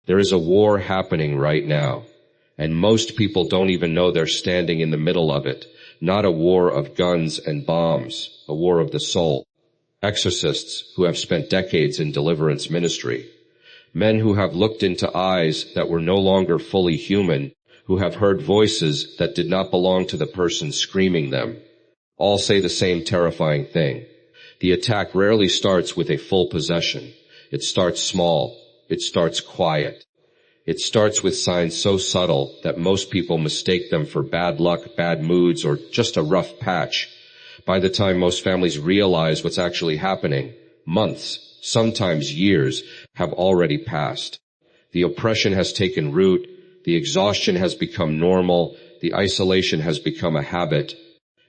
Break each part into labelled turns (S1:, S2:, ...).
S1: There is a war happening right now, and most people don't even know they're standing in the middle of it. Not a war of guns and bombs, a war of the soul. Exorcists who have spent decades in deliverance ministry. Men who have looked into eyes that were no longer fully human, who have heard voices that did not belong to the person screaming them. All say the same terrifying thing. The attack rarely starts with a full possession. It starts small. It starts quiet. It starts with signs so subtle that most people mistake them for bad luck, bad moods, or just a rough patch. By the time most families realize what's actually happening, months, sometimes years, have already passed. The oppression has taken root, the exhaustion has become normal, the isolation has become a habit,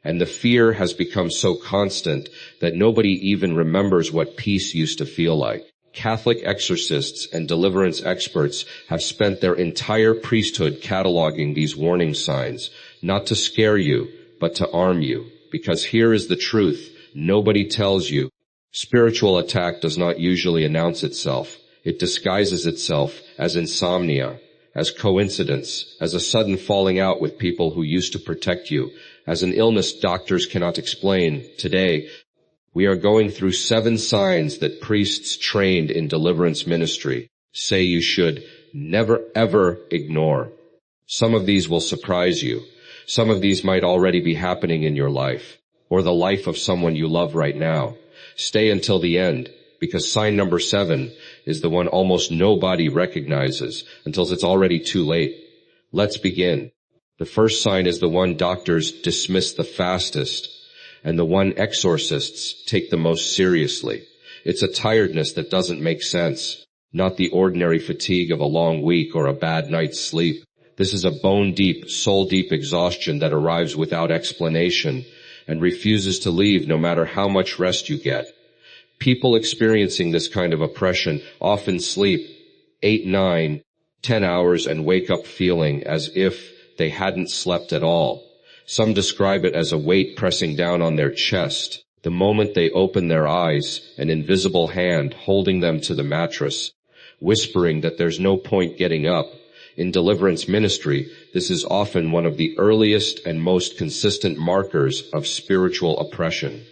S1: and the fear has become so constant that nobody even remembers what peace used to feel like. Catholic exorcists and deliverance experts have spent their entire priesthood cataloging these warning signs, not to scare you, but to arm you. Because here is the truth, nobody tells you. Spiritual attack does not usually announce itself. It disguises itself as insomnia, as coincidence, as a sudden falling out with people who used to protect you, as an illness doctors cannot explain. Today, we are going through 7 signs that priests trained in deliverance ministry say you should never ever ignore. Some of these will surprise you. Some of these might already be happening in your life, or the life of someone you love right now. Stay until the end, because sign number 7 is the one almost nobody recognizes until it's already too late. Let's begin. The first sign is the one doctors dismiss the fastest, and the one exorcists take the most seriously. It's a tiredness that doesn't make sense, not the ordinary fatigue of a long week or a bad night's sleep. This is a bone-deep, soul-deep exhaustion that arrives without explanation and refuses to leave no matter how much rest you get. People experiencing this kind of oppression often sleep 8, 9, 10 hours and wake up feeling as if they hadn't slept at all. Some describe it as a weight pressing down on their chest. The moment they open their eyes, an invisible hand holding them to the mattress, whispering that there's no point getting up. In deliverance ministry, this is often one of the earliest and most consistent markers of spiritual oppression.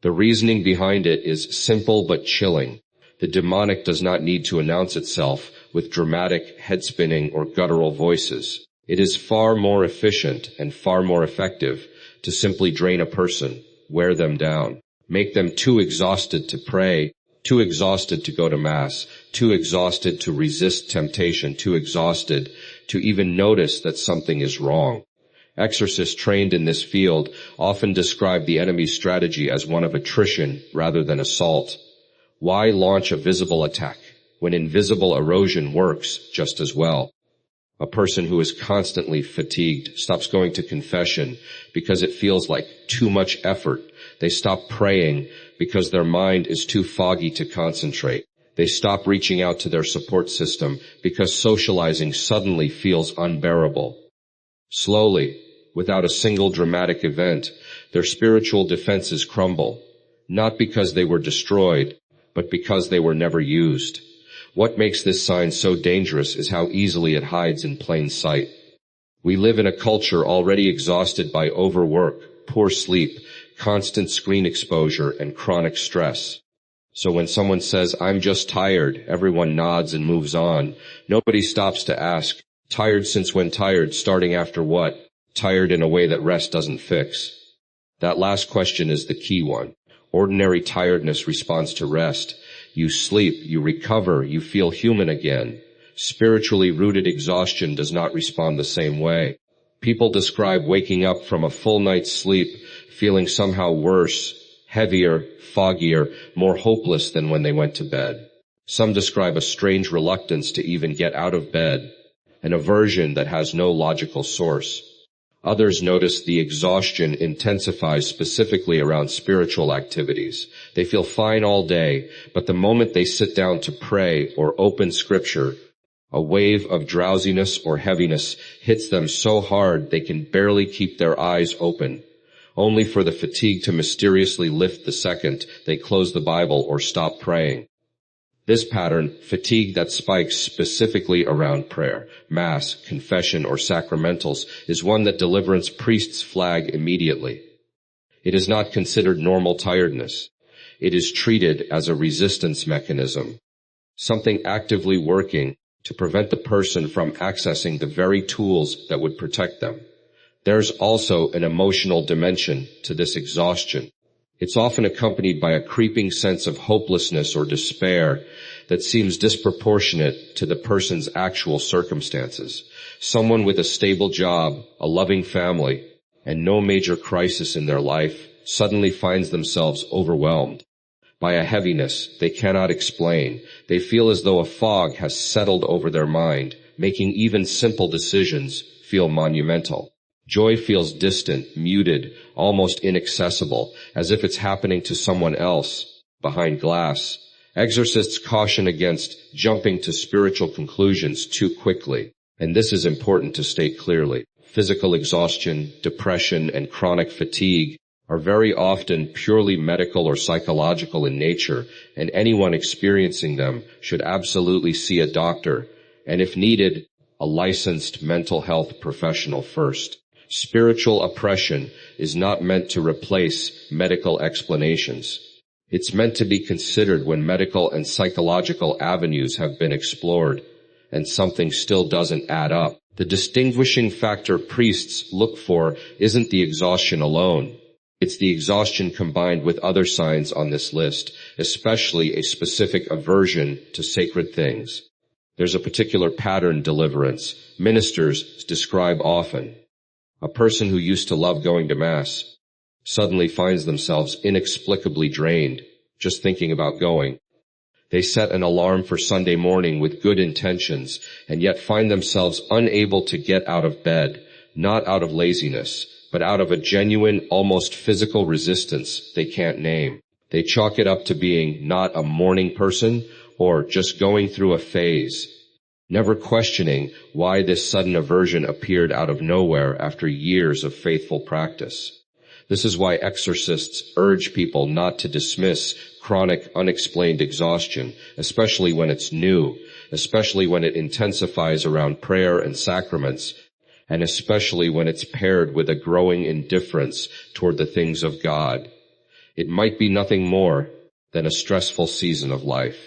S1: The reasoning behind it is simple but chilling. The demonic does not need to announce itself with dramatic, head-spinning, or guttural voices. It is far more efficient and far more effective to simply drain a person, wear them down, make them too exhausted to pray, too exhausted to go to Mass, too exhausted to resist temptation, too exhausted to even notice that something is wrong. Exorcists trained in this field often describe the enemy's strategy as one of attrition rather than assault. Why launch a visible attack when invisible erosion works just as well? A person who is constantly fatigued stops going to confession because it feels like too much effort. They stop praying because their mind is too foggy to concentrate. They stop reaching out to their support system because socializing suddenly feels unbearable. Slowly, without a single dramatic event, their spiritual defenses crumble, not because they were destroyed, but because they were never used. What makes this sign so dangerous is how easily it hides in plain sight. We live in a culture already exhausted by overwork, poor sleep, constant screen exposure, and chronic stress. So when someone says, "I'm just tired," everyone nods and moves on. Nobody stops to ask, tired since when tired, starting after what? Tired in a way that rest doesn't fix. That last question is the key one. Ordinary tiredness responds to rest. You sleep, you recover, you feel human again. Spiritually rooted exhaustion does not respond the same way. People describe waking up from a full night's sleep feeling somehow worse, heavier, foggier, more hopeless than when they went to bed. Some describe a strange reluctance to even get out of bed, an aversion that has no logical source. Others notice the exhaustion intensifies specifically around spiritual activities. They feel fine all day, but the moment they sit down to pray or open scripture, a wave of drowsiness or heaviness hits them so hard they can barely keep their eyes open, only for the fatigue to mysteriously lift the second they close the Bible or stop praying. This pattern, fatigue that spikes specifically around prayer, mass, confession, or sacramentals, is one that deliverance priests flag immediately. It is not considered normal tiredness. It is treated as a resistance mechanism, something actively working to prevent the person from accessing the very tools that would protect them. There's also an emotional dimension to this exhaustion. It's often accompanied by a creeping sense of hopelessness or despair that seems disproportionate to the person's actual circumstances. Someone with a stable job, a loving family, and no major crisis in their life suddenly finds themselves overwhelmed by a heaviness they cannot explain. They feel as though a fog has settled over their mind, making even simple decisions feel monumental. Joy feels distant, muted, almost inaccessible, as if it's happening to someone else behind glass. Exorcists caution against jumping to spiritual conclusions too quickly, and this is important to state clearly. Physical exhaustion, depression, and chronic fatigue are very often purely medical or psychological in nature, and anyone experiencing them should absolutely see a doctor, and if needed, a licensed mental health professional first. Spiritual oppression is not meant to replace medical explanations. It's meant to be considered when medical and psychological avenues have been explored, and something still doesn't add up. The distinguishing factor priests look for isn't the exhaustion alone. It's the exhaustion combined with other signs on this list, especially a specific aversion to sacred things. There's a particular pattern deliverance ministers describe often. A person who used to love going to Mass suddenly finds themselves inexplicably drained just thinking about going. They set an alarm for Sunday morning with good intentions and yet find themselves unable to get out of bed, not out of laziness, but out of a genuine, almost physical resistance they can't name. They chalk it up to being not a morning person or just going through a phase, never questioning why this sudden aversion appeared out of nowhere after years of faithful practice. This is why exorcists urge people not to dismiss chronic, unexplained exhaustion, especially when it's new, especially when it intensifies around prayer and sacraments, and especially when it's paired with a growing indifference toward the things of God. It might be nothing more than a stressful season of life,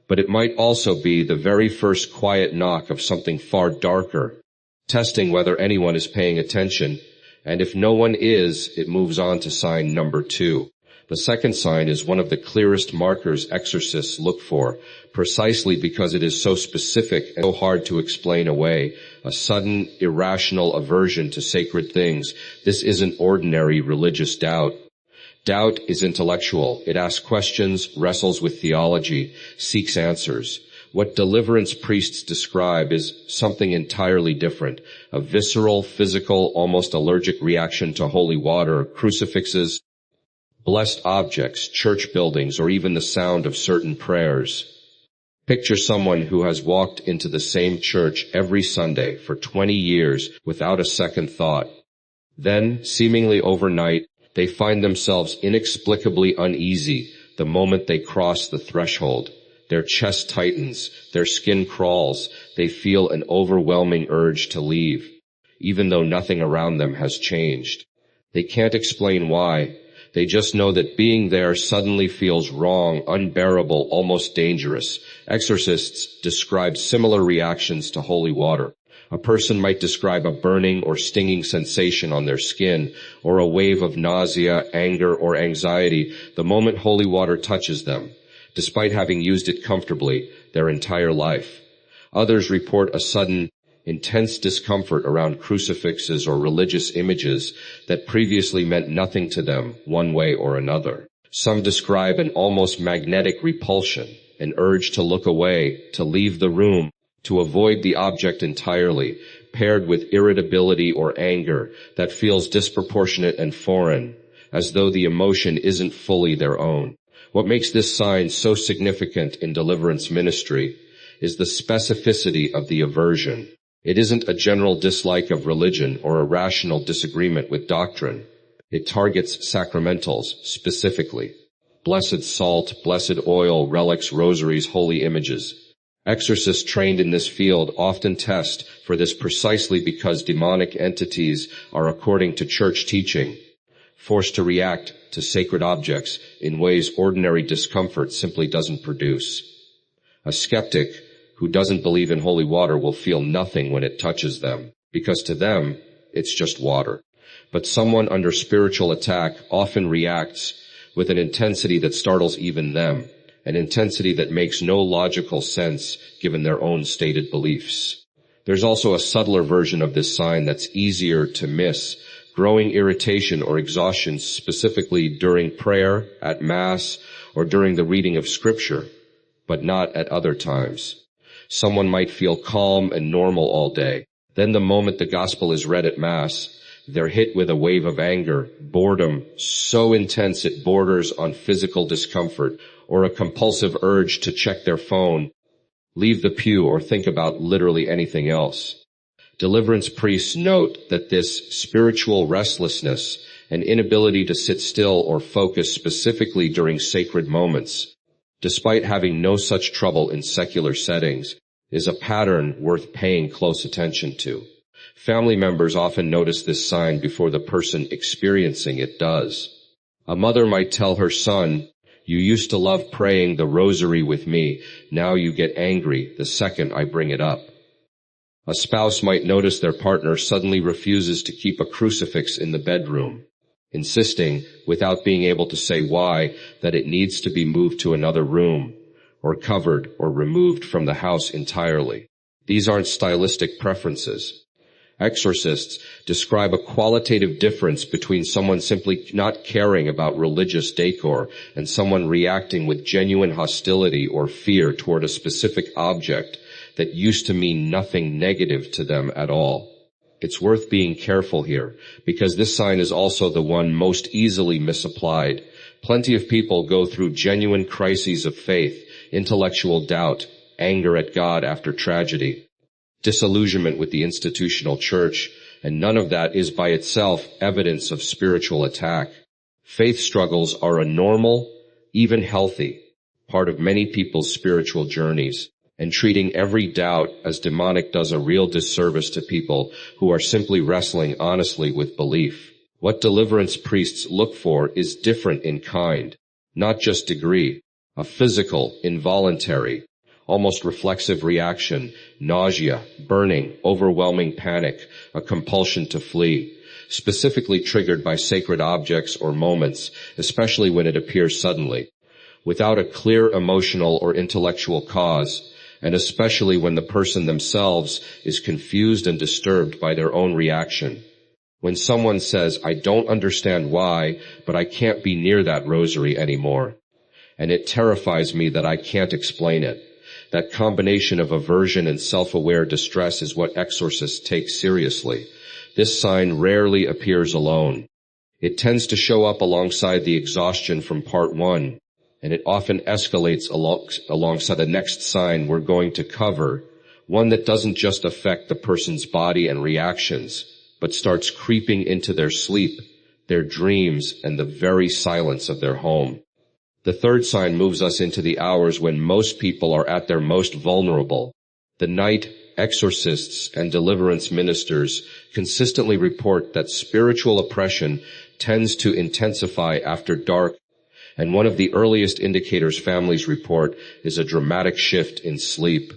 S1: but it might also be the very first quiet knock of something far darker, testing whether anyone is paying attention, and if no one is, it moves on to sign number 2. The second sign is one of the clearest markers exorcists look for, precisely because it is so specific and so hard to explain away, a sudden, irrational aversion to sacred things. This isn't ordinary religious doubt. Doubt is intellectual. It asks questions, wrestles with theology, seeks answers. What deliverance priests describe is something entirely different, a visceral, physical, almost allergic reaction to holy water, crucifixes, blessed objects, church buildings, or even the sound of certain prayers. Picture someone who has walked into the same church every Sunday for 20 years without a second thought. Then, seemingly overnight, they find themselves inexplicably uneasy the moment they cross the threshold. Their chest tightens, their skin crawls, they feel an overwhelming urge to leave, even though nothing around them has changed. They can't explain why. They just know that being there suddenly feels wrong, unbearable, almost dangerous. Exorcists describe similar reactions to holy water. A person might describe a burning or stinging sensation on their skin, or a wave of nausea, anger, or anxiety the moment holy water touches them, despite having used it comfortably their entire life. Others report a sudden, intense discomfort around crucifixes or religious images that previously meant nothing to them one way or another. Some describe an almost magnetic repulsion, an urge to look away, to leave the room, to avoid the object entirely, paired with irritability or anger that feels disproportionate and foreign, as though the emotion isn't fully their own. What makes this sign so significant in deliverance ministry is the specificity of the aversion. It isn't a general dislike of religion or a rational disagreement with doctrine. It targets sacramentals specifically. blessed salt, blessed oil, relics, rosaries, holy images. Exorcists trained in this field often test for this precisely because demonic entities are, according to church teaching, forced to react to sacred objects in ways ordinary discomfort simply doesn't produce. A skeptic who doesn't believe in holy water will feel nothing when it touches them, because to them, it's just water. But someone under spiritual attack often reacts with an intensity that startles even them, an intensity that makes no logical sense given their own stated beliefs. There's also a subtler version of this sign that's easier to miss: growing irritation or exhaustion, specifically during prayer, at Mass, or during the reading of Scripture, but not at other times. Someone might feel calm and normal all day. Then the moment the Gospel is read at Mass, they're hit with a wave of anger, boredom, so intense it borders on physical discomfort, or a compulsive urge to check their phone, leave the pew, or think about literally anything else. Deliverance priests note that this spiritual restlessness and inability to sit still or focus specifically during sacred moments, despite having no such trouble in secular settings, is a pattern worth paying close attention to. Family members often notice this sign before the person experiencing it does. A mother might tell her son, "You used to love praying the rosary with me. Now you get angry the second I bring it up." A spouse might notice their partner suddenly refuses to keep a crucifix in the bedroom, insisting, without being able to say why, that it needs to be moved to another room, or covered or removed from the house entirely. These aren't stylistic preferences. Exorcists describe a qualitative difference between someone simply not caring about religious decor and someone reacting with genuine hostility or fear toward a specific object that used to mean nothing negative to them at all. It's worth being careful here, because this sign is also the one most easily misapplied. Plenty of people go through genuine crises of faith, intellectual doubt, anger at God after tragedy, disillusionment with the institutional church, and none of that is by itself evidence of spiritual attack. Faith struggles are a normal, even healthy, part of many people's spiritual journeys, and treating every doubt as demonic does a real disservice to people who are simply wrestling honestly with belief. What deliverance priests look for is different in kind, not just degree: a physical, involuntary, almost reflexive reaction, nausea, burning, overwhelming panic, a compulsion to flee, specifically triggered by sacred objects or moments, especially when it appears suddenly, without a clear emotional or intellectual cause, and especially when the person themselves is confused and disturbed by their own reaction. When someone says, "I don't understand why, but I can't be near that rosary anymore, and it terrifies me that I can't explain it," that combination of aversion and self-aware distress is what exorcists take seriously. This sign rarely appears alone. It tends to show up alongside the exhaustion from part 1, and it often escalates alongside the next sign we're going to cover, one that doesn't just affect the person's body and reactions, but starts creeping into their sleep, their dreams, and the very silence of their home. The third sign moves us into the hours when most people are at their most vulnerable. The night exorcists and deliverance ministers consistently report that spiritual oppression tends to intensify after dark, and one of the earliest indicators families report is a dramatic shift in sleep.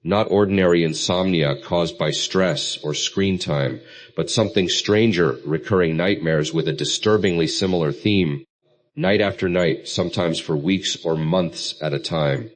S1: Not ordinary insomnia caused by stress or screen time, but something stranger, recurring nightmares with a disturbingly similar theme, night after night, sometimes for weeks or months at a time.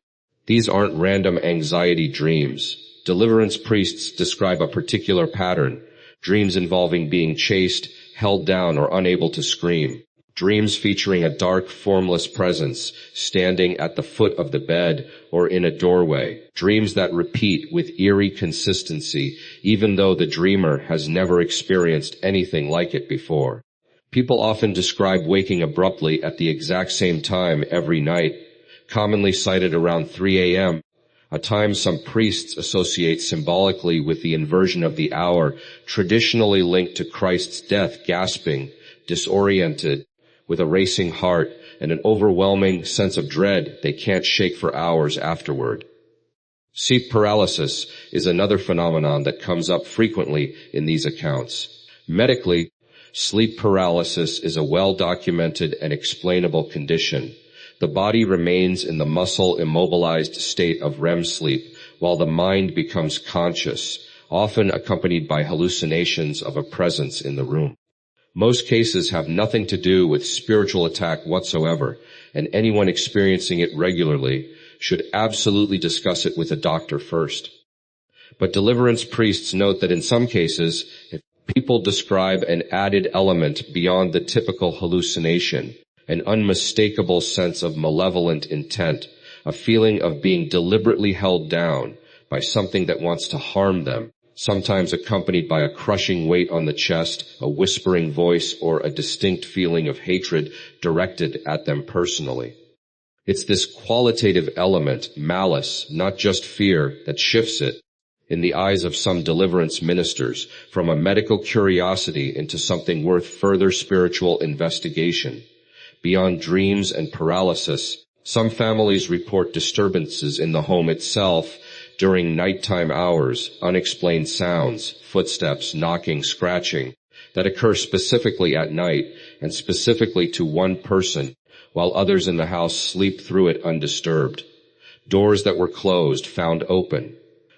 S1: These aren't random anxiety dreams. Deliverance priests describe a particular pattern: dreams involving being chased, held down, or unable to scream. Dreams featuring a dark, formless presence standing at the foot of the bed or in a doorway. Dreams that repeat with eerie consistency, even though the dreamer has never experienced anything like it before. People often describe waking abruptly at the exact same time every night, commonly cited around 3 a.m., a time some priests associate symbolically with the inversion of the hour, traditionally linked to Christ's death, gasping, disoriented, with a racing heart, and an overwhelming sense of dread they can't shake for hours afterward. Sleep paralysis is another phenomenon that comes up frequently in these accounts. Medically, sleep paralysis is a well-documented and explainable condition. The body remains in the muscle-immobilized state of REM sleep while the mind becomes conscious, often accompanied by hallucinations of a presence in the room. Most cases have nothing to do with spiritual attack whatsoever, and anyone experiencing it regularly should absolutely discuss it with a doctor first. But deliverance priests note that in some cases, if people describe an added element beyond the typical hallucination, an unmistakable sense of malevolent intent, a feeling of being deliberately held down by something that wants to harm them, sometimes accompanied by a crushing weight on the chest, a whispering voice, or a distinct feeling of hatred directed at them personally. It's this qualitative element, malice, not just fear, that shifts it, in the eyes of some deliverance ministers, from a medical curiosity into something worth further spiritual investigation. Beyond dreams and paralysis, some families report disturbances in the home itself during nighttime hours, unexplained sounds, footsteps, knocking, scratching, that occur specifically at night and specifically to one person, while others in the house sleep through it undisturbed. Doors that were closed found open.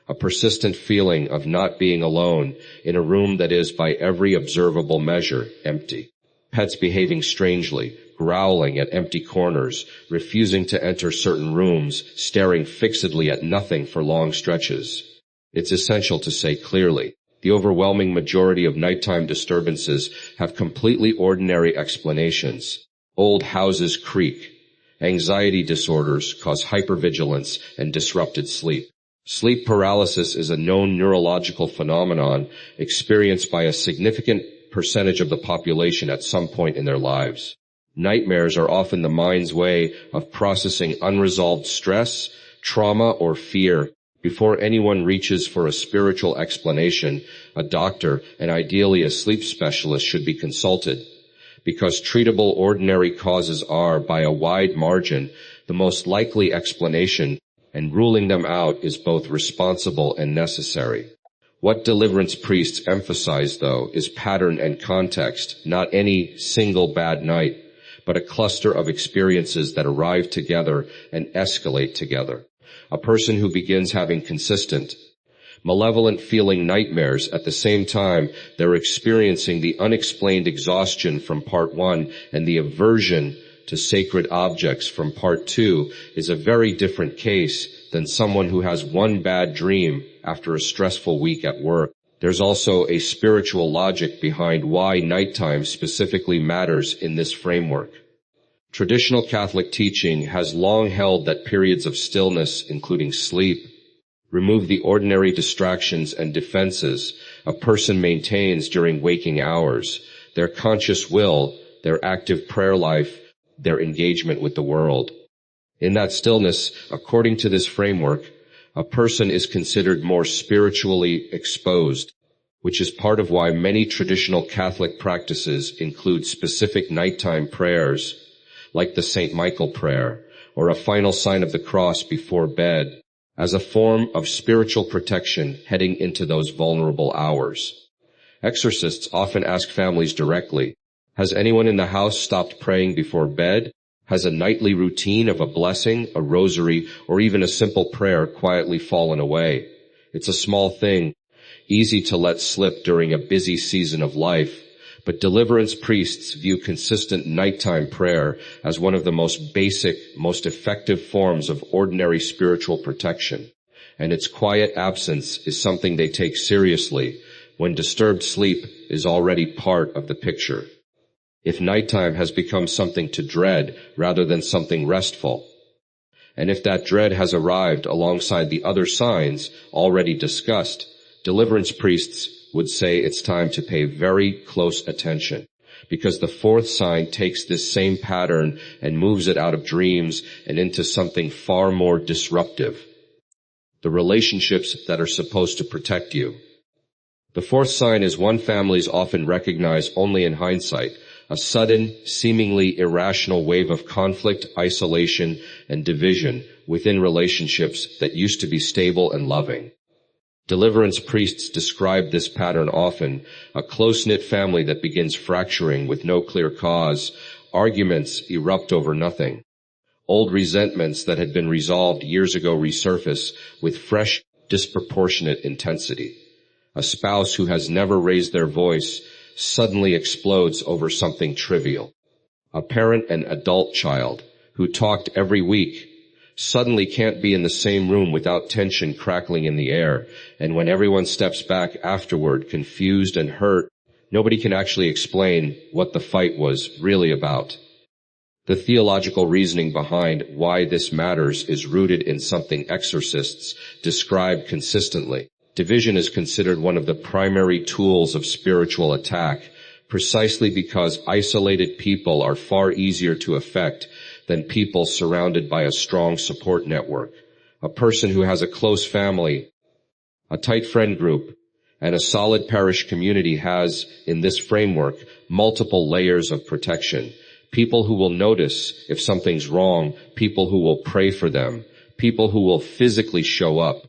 S1: A persistent feeling of not being alone in a room that is, by every observable measure, empty. Pets behaving strangely, growling at empty corners, refusing to enter certain rooms, staring fixedly at nothing for long stretches. It's essential to say clearly, the overwhelming majority of nighttime disturbances have completely ordinary explanations. Old houses creak. Anxiety disorders cause hypervigilance and disrupted sleep. Sleep paralysis is a known neurological phenomenon experienced by a significant percentage of the population at some point in their lives. Nightmares are often the mind's way of processing unresolved stress, trauma, or fear. Before anyone reaches for a spiritual explanation, a doctor, and ideally a sleep specialist, should be consulted. Because treatable ordinary causes are, by a wide margin, the most likely explanation, and ruling them out is both responsible and necessary. What deliverance priests emphasize, though, is pattern and context, not any single bad night, but a cluster of experiences that arrive together and escalate together. A person who begins having consistent, malevolent feeling nightmares at the same time they're experiencing the unexplained exhaustion from part 1 and the aversion to sacred objects from part 2 is a very different case than someone who has one bad dream after a stressful week at work. There's also a spiritual logic behind why nighttime specifically matters in this framework. Traditional Catholic teaching has long held that periods of stillness, including sleep, remove the ordinary distractions and defenses a person maintains during waking hours, their conscious will, their active prayer life, their engagement with the world. In that stillness, according to this framework, a person is considered more spiritually exposed, which is part of why many traditional Catholic practices include specific nighttime prayers, like the St. Michael prayer, or a final sign of the cross before bed, as a form of spiritual protection heading into those vulnerable hours. Exorcists often ask families directly, has anyone in the house stopped praying before bed? Has a nightly routine of a blessing, a rosary, or even a simple prayer quietly fallen away? It's a small thing, easy to let slip during a busy season of life, but deliverance priests view consistent nighttime prayer as one of the most basic, most effective forms of ordinary spiritual protection, and its quiet absence is something they take seriously when disturbed sleep is already part of the picture. If nighttime has become something to dread rather than something restful, and if that dread has arrived alongside the other signs already discussed, deliverance priests would say it's time to pay very close attention, because the fourth sign takes this same pattern and moves it out of dreams and into something far more disruptive, the relationships that are supposed to protect you. The fourth sign is one families often recognize only in hindsight, a sudden, seemingly irrational wave of conflict, isolation, and division within relationships that used to be stable and loving. Deliverance priests describe this pattern often, a close-knit family that begins fracturing with no clear cause. Arguments erupt over nothing. Old resentments that had been resolved years ago resurface with fresh, disproportionate intensity. A spouse who has never raised their voice suddenly explodes over something trivial. A parent and adult child who talked every week suddenly can't be in the same room without tension crackling in the air, and when everyone steps back afterward, confused and hurt, nobody can actually explain what the fight was really about. The theological reasoning behind why this matters is rooted in something exorcists describe consistently. Division is considered one of the primary tools of spiritual attack, precisely because isolated people are far easier to affect than people surrounded by a strong support network. A person who has a close family, a tight friend group, and a solid parish community has, in this framework, multiple layers of protection. People who will notice if something's wrong, people who will pray for them, people who will physically show up.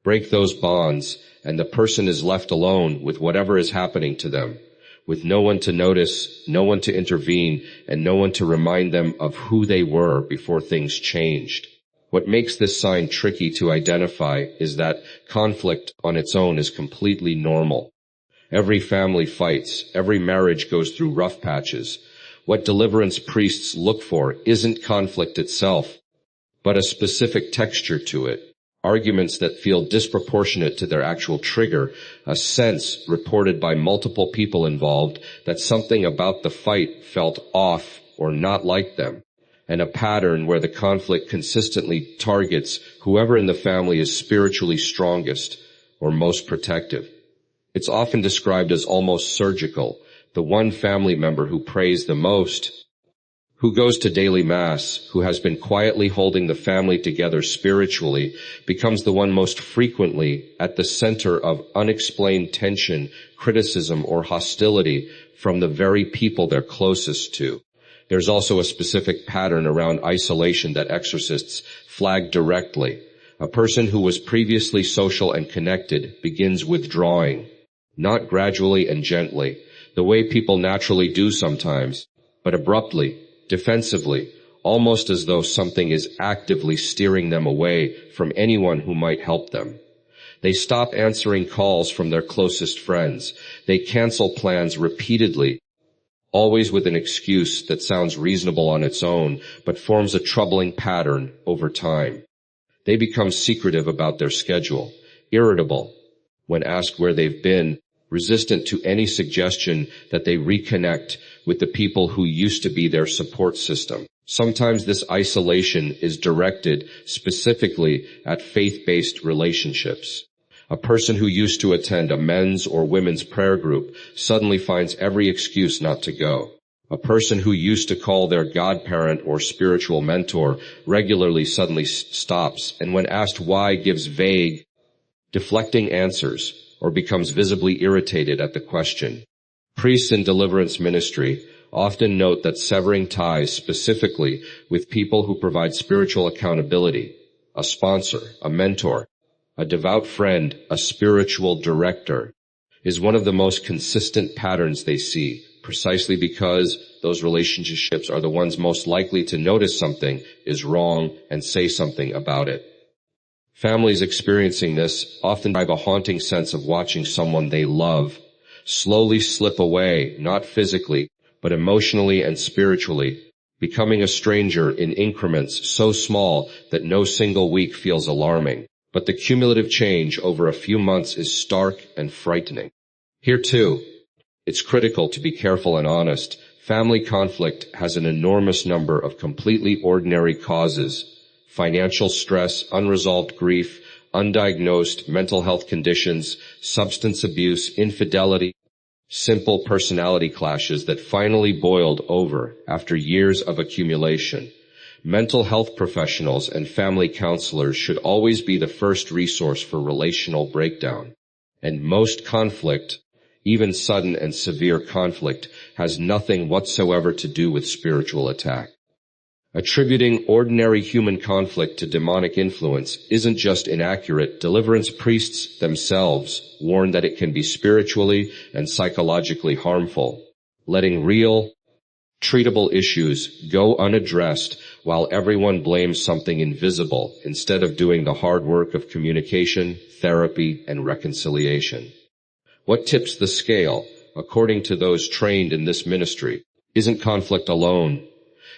S1: Break those bonds, and the person is left alone with whatever is happening to them, with no one to notice, no one to intervene, and no one to remind them of who they were before things changed. What makes this sign tricky to identify is that conflict on its own is completely normal. Every family fights, every marriage goes through rough patches. What deliverance priests look for isn't conflict itself, but a specific texture to it. Arguments that feel disproportionate to their actual trigger, a sense reported by multiple people involved that something about the fight felt off or not like them, and a pattern where the conflict consistently targets whoever in the family is spiritually strongest or most protective. It's often described as almost surgical, the one family member who prays the most, who goes to daily mass, who has been quietly holding the family together spiritually, becomes the one most frequently at the center of unexplained tension, criticism, or hostility from the very people they're closest to. There's also a specific pattern around isolation that exorcists flag directly. A person who was previously social and connected begins withdrawing, not gradually and gently, the way people naturally do sometimes, but abruptly, defensively, almost as though something is actively steering them away from anyone who might help them. They stop answering calls from their closest friends. They cancel plans repeatedly, always with an excuse that sounds reasonable on its own, but forms a troubling pattern over time. They become secretive about their schedule, irritable when asked where they've been, resistant to any suggestion that they reconnect with the people who used to be their support system. Sometimes this isolation is directed specifically at faith-based relationships. A person who used to attend a men's or women's prayer group suddenly finds every excuse not to go. A person who used to call their godparent or spiritual mentor regularly suddenly stops, and when asked why, gives vague, deflecting answers, or becomes visibly irritated at the question. Priests in deliverance ministry often note that severing ties specifically with people who provide spiritual accountability, a sponsor, a mentor, a devout friend, a spiritual director, is one of the most consistent patterns they see, precisely because those relationships are the ones most likely to notice something is wrong and say something about it. Families experiencing this often have a haunting sense of watching someone they love slowly slip away, not physically, but emotionally and spiritually, becoming a stranger in increments so small that no single week feels alarming. But the cumulative change over a few months is stark and frightening. Here too, it's critical to be careful and honest. Family conflict has an enormous number of completely ordinary causes: financial stress, unresolved grief, undiagnosed mental health conditions, substance abuse, infidelity, simple personality clashes that finally boiled over after years of accumulation. Mental health professionals and family counselors should always be the first resource for relational breakdown. And most conflict even sudden and severe conflict, has nothing whatsoever to do with spiritual attack. Attributing ordinary human conflict to demonic influence isn't just inaccurate. Deliverance priests themselves warn that it can be spiritually and psychologically harmful, letting real, treatable issues go unaddressed while everyone blames something invisible instead of doing the hard work of communication, therapy, and reconciliation. What tips the scale, according to those trained in this ministry, isn't conflict alone.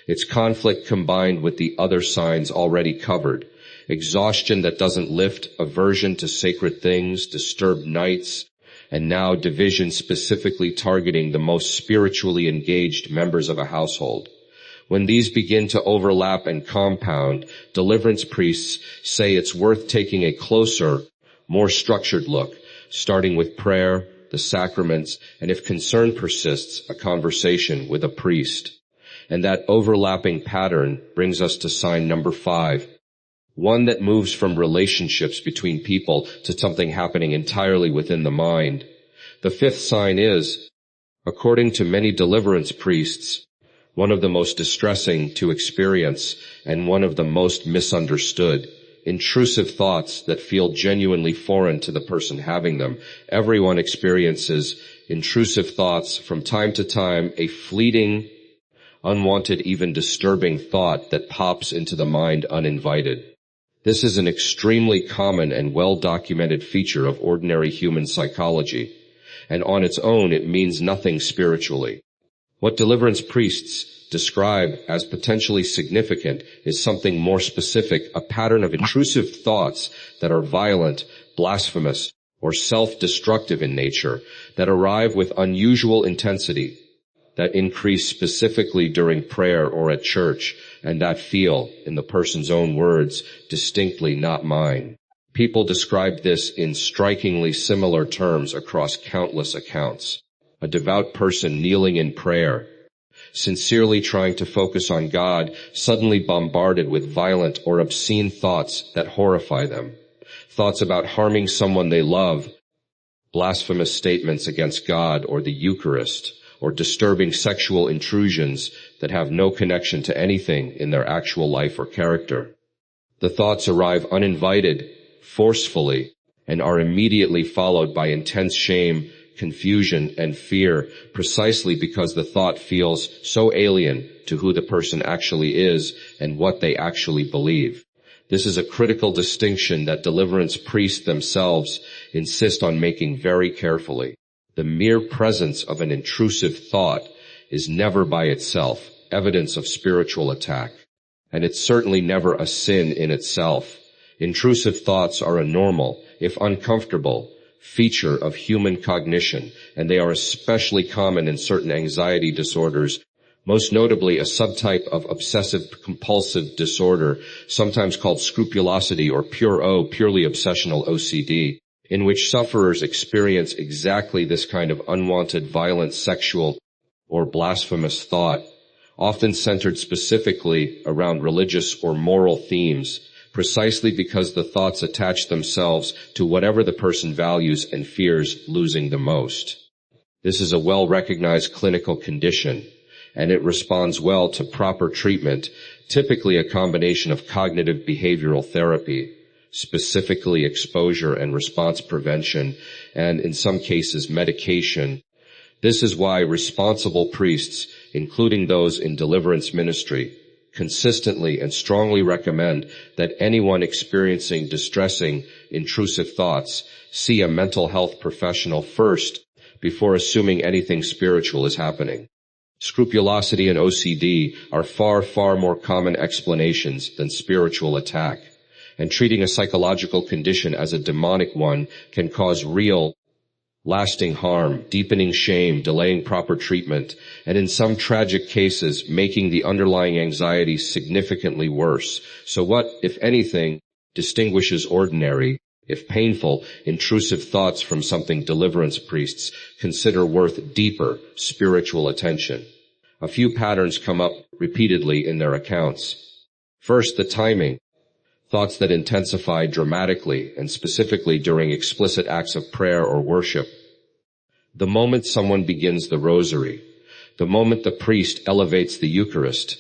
S1: It's conflict combined with the other signs already covered. Exhaustion that doesn't lift, aversion to sacred things, disturbed nights, and now division specifically targeting the most spiritually engaged members of a household. When these begin to overlap and compound, deliverance priests say it's worth taking a closer, more structured look, starting with prayer, the sacraments, and if concern persists, a conversation with a priest. And that overlapping pattern brings us to sign number 5, one that moves from relationships between people to something happening entirely within the mind. The 5th sign is, according to many deliverance priests, one of the most distressing to experience and one of the most misunderstood. Intrusive thoughts that feel genuinely foreign to the person having them. Everyone experiences intrusive thoughts from time to time, a fleeting, unwanted, even disturbing thought that pops into the mind uninvited. This is an extremely common and well-documented feature of ordinary human psychology, and on its own it means nothing spiritually. What deliverance priests describe as potentially significant is something more specific, a pattern of intrusive thoughts that are violent, blasphemous, or self-destructive in nature, that arrive with unusual intensity, that increase specifically during prayer or at church, and that feel, in the person's own words, distinctly not mine. People describe this in strikingly similar terms across countless accounts. A devout person kneeling in prayer, sincerely trying to focus on God, suddenly bombarded with violent or obscene thoughts that horrify them. Thoughts about harming someone they love, blasphemous statements against God or the Eucharist, or disturbing sexual intrusions that have no connection to anything in their actual life or character. The thoughts arrive uninvited, forcefully, and are immediately followed by intense shame, confusion, and fear, precisely because the thought feels so alien to who the person actually is and what they actually believe. This is a critical distinction that deliverance priests themselves insist on making very carefully. The mere presence of an intrusive thought is never by itself evidence of spiritual attack, and it's certainly never a sin in itself. Intrusive thoughts are a normal, if uncomfortable, feature of human cognition, and they are especially common in certain anxiety disorders, most notably a subtype of obsessive-compulsive disorder, sometimes called scrupulosity or purely obsessional OCD, in which sufferers experience exactly this kind of unwanted, violent, sexual, or blasphemous thought, often centered specifically around religious or moral themes, precisely because the thoughts attach themselves to whatever the person values and fears losing the most. This is a well-recognized clinical condition, and it responds well to proper treatment, typically a combination of cognitive behavioral therapy, specifically exposure and response prevention, and in some cases medication. This is why responsible priests, including those in deliverance ministry, consistently and strongly recommend that anyone experiencing distressing, intrusive thoughts see a mental health professional first before assuming anything spiritual is happening. Scrupulosity and OCD are far, far more common explanations than spiritual attack, and treating a psychological condition as a demonic one can cause real, lasting harm, deepening shame, delaying proper treatment, and in some tragic cases, making the underlying anxiety significantly worse. So what, if anything, distinguishes ordinary, if painful, intrusive thoughts from something deliverance priests consider worth deeper spiritual attention? A few patterns come up repeatedly in their accounts. First, the timing. Thoughts that intensify dramatically and specifically during explicit acts of prayer or worship. The moment someone begins the rosary, the moment the priest elevates the Eucharist,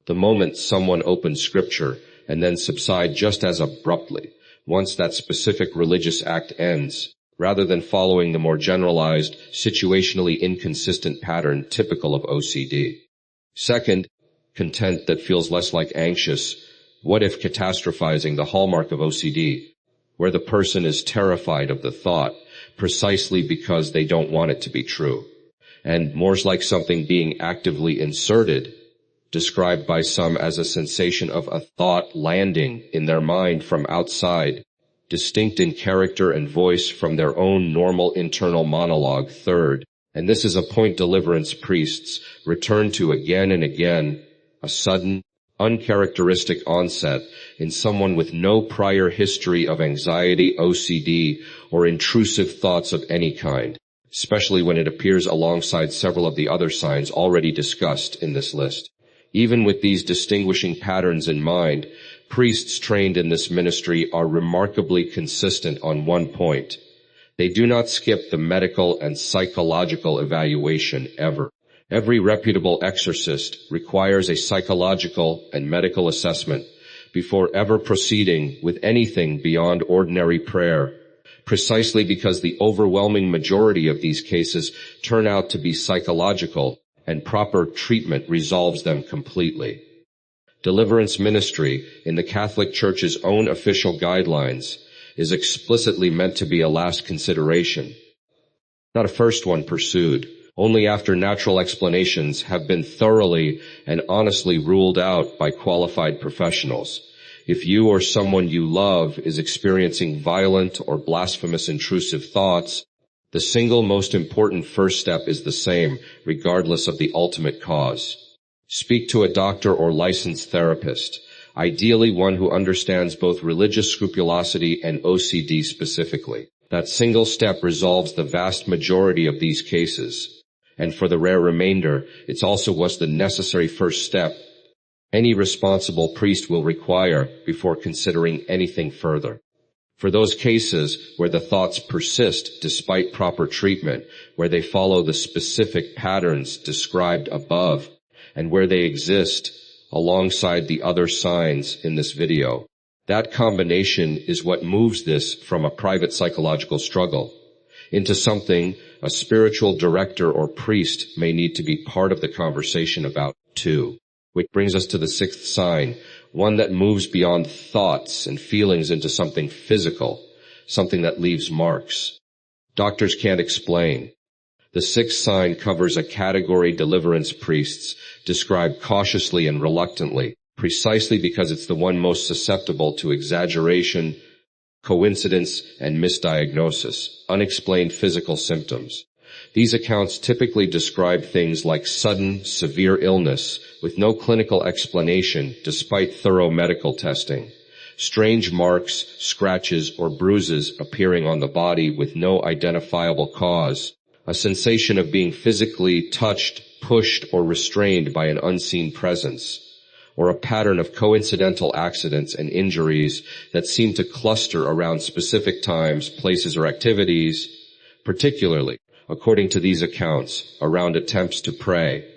S1: the moment someone opens scripture and then subside just as abruptly once that specific religious act ends, rather than following the more generalized, situationally inconsistent pattern typical of OCD. Second, content that feels less like anxious, what if catastrophizing, the hallmark of OCD, where the person is terrified of the thought precisely because they don't want it to be true, and more like something being actively inserted, described by some as a sensation of a thought landing in their mind from outside, distinct in character and voice from their own normal internal monologue. Third, and this is a point deliverance priests return to again and again, a sudden, uncharacteristic onset in someone with no prior history of anxiety, OCD, or intrusive thoughts of any kind, especially when it appears alongside several of the other signs already discussed in this list. Even with these distinguishing patterns in mind, priests trained in this ministry are remarkably consistent on one point. They do not skip the medical and psychological evaluation ever. Every reputable exorcist requires a psychological and medical assessment before ever proceeding with anything beyond ordinary prayer, precisely because the overwhelming majority of these cases turn out to be psychological, and proper treatment resolves them completely. Deliverance ministry, in the Catholic Church's own official guidelines, is explicitly meant to be a last consideration, not a first one pursued, only after natural explanations have been thoroughly and honestly ruled out by qualified professionals. If you or someone you love is experiencing violent or blasphemous intrusive thoughts, the single most important first step is the same, regardless of the ultimate cause. Speak to a doctor or licensed therapist, ideally one who understands both religious scrupulosity and OCD specifically. That single step resolves the vast majority of these cases, and for the rare remainder, it's also what's the necessary first step any responsible priest will require before considering anything further. For those cases where the thoughts persist despite proper treatment, where they follow the specific patterns described above, and where they exist alongside the other signs in this video, that combination is what moves this from a private psychological struggle into something a spiritual director or priest may need to be part of the conversation about too. Which brings us to the sixth sign, one that moves beyond thoughts and feelings into something physical, something that leaves marks. Doctors can't explain. The sixth sign covers a category deliverance priests describe cautiously and reluctantly, precisely because it's the one most susceptible to exaggeration, coincidence, and misdiagnosis, unexplained physical symptoms. These accounts typically describe things like sudden, severe illness with no clinical explanation despite thorough medical testing, strange marks, scratches, or bruises appearing on the body with no identifiable cause, a sensation of being physically touched, pushed, or restrained by an unseen presence, or a pattern of coincidental accidents and injuries that seem to cluster around specific times, places, or activities, particularly, according to these accounts, around attempts to pray,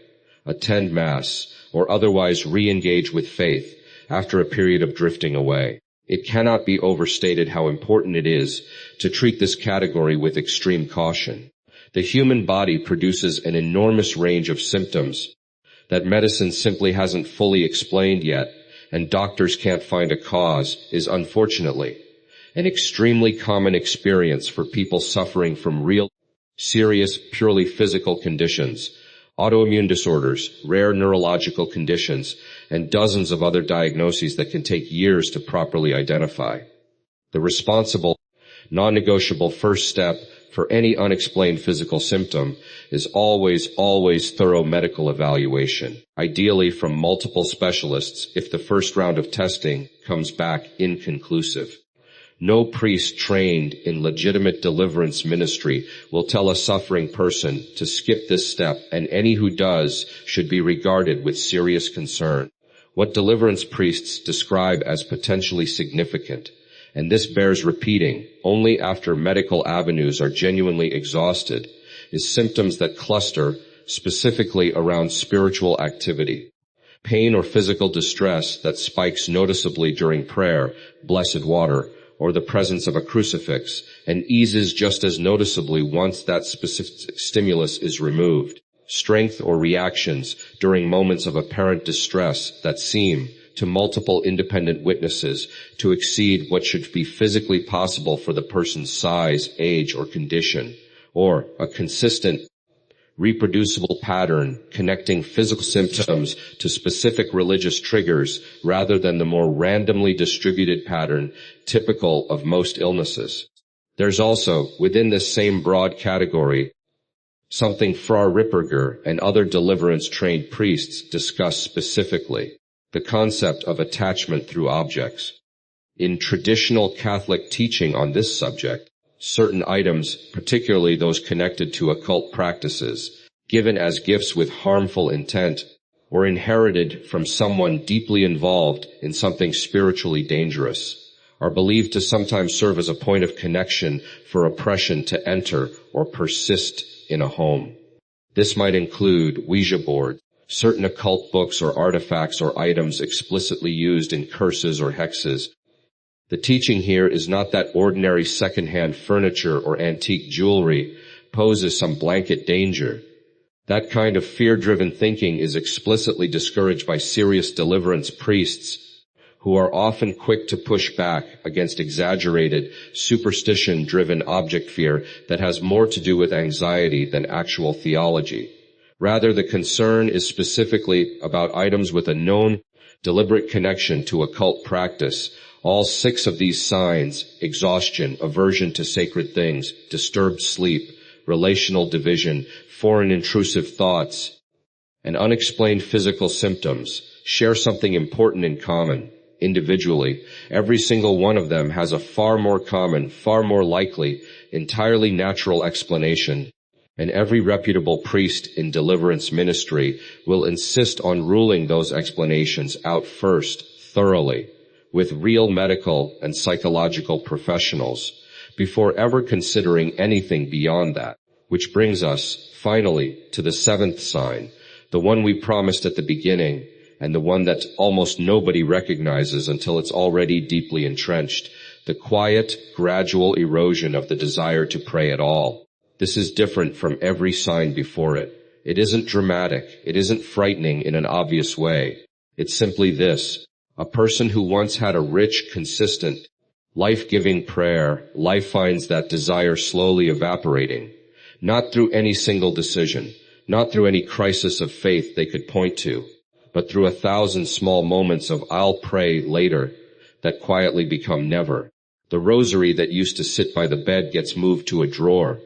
S1: attend Mass, or otherwise re-engage with faith after a period of drifting away. It cannot be overstated how important it is to treat this category with extreme caution. The human body produces an enormous range of symptoms that medicine simply hasn't fully explained yet, and doctors can't find a cause, is unfortunately an extremely common experience for people suffering from real, serious, purely physical conditions, autoimmune disorders, rare neurological conditions, and dozens of other diagnoses that can take years to properly identify. The responsible, non-negotiable first step for any unexplained physical symptom is always thorough medical evaluation, ideally from multiple specialists if the first round of testing comes back inconclusive. No priest trained in legitimate deliverance ministry will tell a suffering person to skip this step, and any who does should be regarded with serious concern. What deliverance priests describe as potentially significant, and this bears repeating only after medical avenues are genuinely exhausted, is symptoms that cluster specifically around spiritual activity. Pain or physical distress that spikes noticeably during prayer, blessed water, or the presence of a crucifix, and eases just as noticeably once that specific stimulus is removed. Strength or reactions during moments of apparent distress that seem, to multiple independent witnesses, to exceed what should be physically possible for the person's size, age, or condition, or a consistent, reproducible pattern connecting physical symptoms to specific religious triggers rather than the more randomly distributed pattern typical of most illnesses. There's also, within this same broad category, something Fra Ripperger and other deliverance-trained priests discuss specifically, the concept of attachment through objects. In traditional Catholic teaching on this subject, certain items, particularly those connected to occult practices, given as gifts with harmful intent, or inherited from someone deeply involved in something spiritually dangerous, are believed to sometimes serve as a point of connection for oppression to enter or persist in a home. This might include Ouija boards, certain occult books or artifacts or items explicitly used in curses or hexes. The teaching here is not that ordinary second-hand furniture or antique jewelry poses some blanket danger. That kind of fear-driven thinking is explicitly discouraged by serious deliverance priests who are often quick to push back against exaggerated, superstition-driven object fear that has more to do with anxiety than actual theology. Rather, the concern is specifically about items with a known, deliberate connection to occult practice. All 6 of these signs, exhaustion, aversion to sacred things, disturbed sleep, relational division, foreign intrusive thoughts, and unexplained physical symptoms, share something important in common. Individually, every single one of them has a far more common, far more likely, entirely natural explanation, and every reputable priest in deliverance ministry will insist on ruling those explanations out first, thoroughly, with real medical and psychological professionals, before ever considering anything beyond that. Which brings us, finally, to the 7th sign, the one we promised at the beginning, and the one that almost nobody recognizes until it's already deeply entrenched, the quiet, gradual erosion of the desire to pray at all. This is different from every sign before it. It isn't dramatic. It isn't frightening in an obvious way. It's simply this. A person who once had a rich, consistent, life-giving prayer, life finds that desire slowly evaporating, not through any single decision, not through any crisis of faith they could point to, but through 1,000 small moments of I'll pray later that quietly become never. The rosary that used to sit by the bed gets moved to a drawer.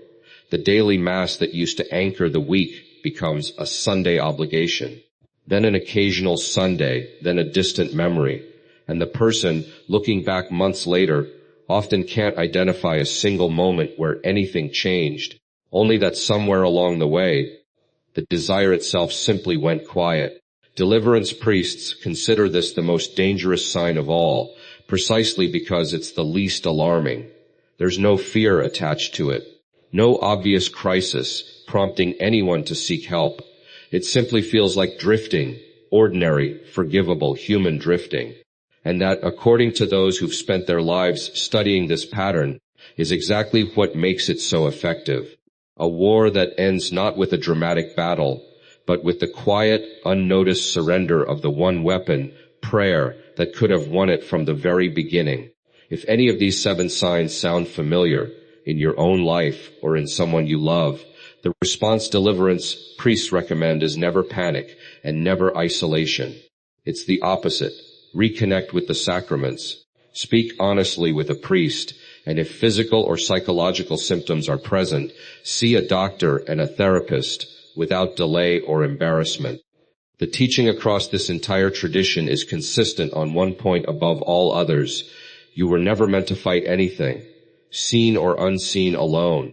S1: The daily mass that used to anchor the week becomes a Sunday obligation, then an occasional Sunday, then a distant memory, and the person, looking back months later, often can't identify a single moment where anything changed, only that somewhere along the way, the desire itself simply went quiet. Deliverance priests consider this the most dangerous sign of all, precisely because it's the least alarming. There's no fear attached to it, no obvious crisis prompting anyone to seek help. It simply feels like drifting, ordinary, forgivable human drifting. And that, according to those who've spent their lives studying this pattern, is exactly what makes it so effective. A war that ends not with a dramatic battle, but with the quiet, unnoticed surrender of the one weapon, prayer, that could have won it from the very beginning. If any of these 7 signs sound familiar in your own life or in someone you love, the response deliverance priests recommend is never panic and never isolation. It's the opposite. Reconnect with the sacraments. Speak honestly with a priest, and if physical or psychological symptoms are present, see a doctor and a therapist without delay or embarrassment. The teaching across this entire tradition is consistent on one point above all others. You were never meant to fight anything, seen or unseen, alone.